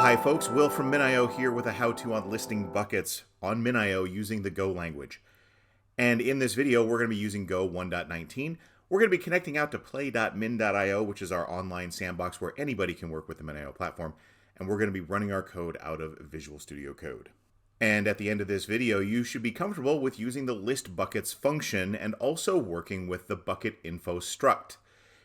Hi folks, Will from MinIO here with a how-to on listing buckets on MinIO using the Go language. And in this video, we're going to be using Go 1.19. We're going to be connecting out to play.min.io, which is our online sandbox where anybody can work with the MinIO platform. And we're going to be running our code out of Visual Studio Code. And at the end of this video, you should be comfortable with using the list buckets function and also working with the bucket info struct.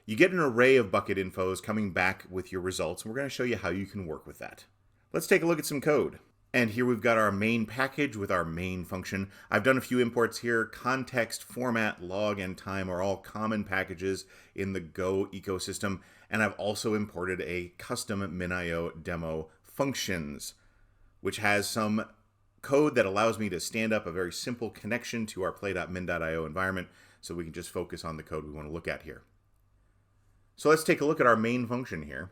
You get an array of bucket infos coming back with your results, and we're going to show you how you can work with that. Let's take a look at some code. And here we've got our main package with our main function. I've done a few imports here. Context, format, log, and time are all common packages in the Go ecosystem. And I've also imported a custom MinIO demo functions, which has some code that allows me to stand up a very simple connection to our play.min.io environment so we can just focus on the code we want to look at here. So let's take a look at our main function here.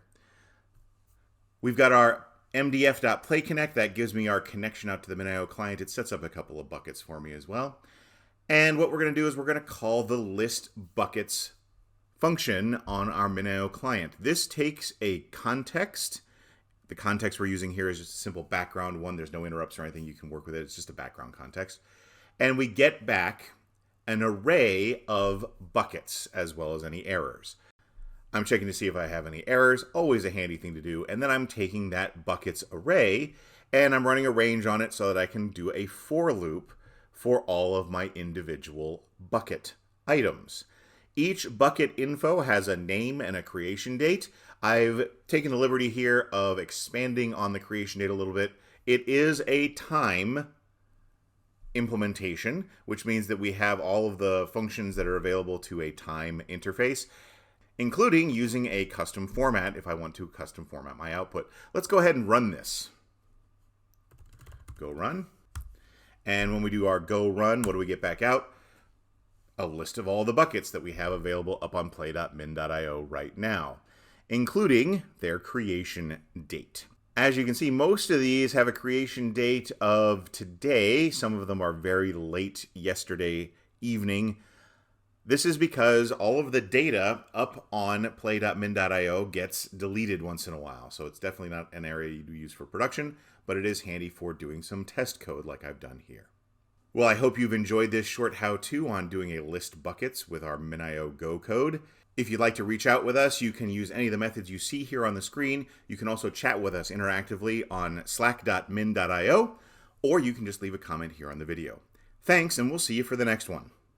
We've got our mdf.playConnect. That gives me our connection out to the MinIO client. It sets up a couple of buckets for me as well. And what we're going to do is we're going to call the list buckets function on our MinIO client. This takes a context. The context we're using here is just a simple background one. There's no interrupts or anything. You can work with it. It's just a background context. And we get back an array of buckets as well as any errors. I'm checking to see if I have any errors, always a handy thing to do. And then I'm taking that buckets array and I'm running a range on it so that I can do a for loop for all of my individual bucket items. Each bucket info has a name and a creation date. I've taken the liberty here of expanding on the creation date a little bit. It is a time implementation, which means that we have all of the functions that are available to a time interface, including using a custom format if I want to custom format my output. Let's go ahead and run this. Go run. And when we do our go run, what do we get back out? A list of all the buckets that we have available up on play.min.io right now, including their creation date. As you can see, most of these have a creation date of today. Some of them are very late yesterday evening. This is because all of the data up on play.min.io gets deleted once in a while. So it's definitely not an area you use for production, but it is handy for doing some test code like I've done here. Well, I hope you've enjoyed this short how-to on doing a list buckets with our MinIO Go code. If you'd like to reach out with us, you can use any of the methods you see here on the screen. You can also chat with us interactively on slack.min.io, or you can just leave a comment here on the video. Thanks, and we'll see you for the next one.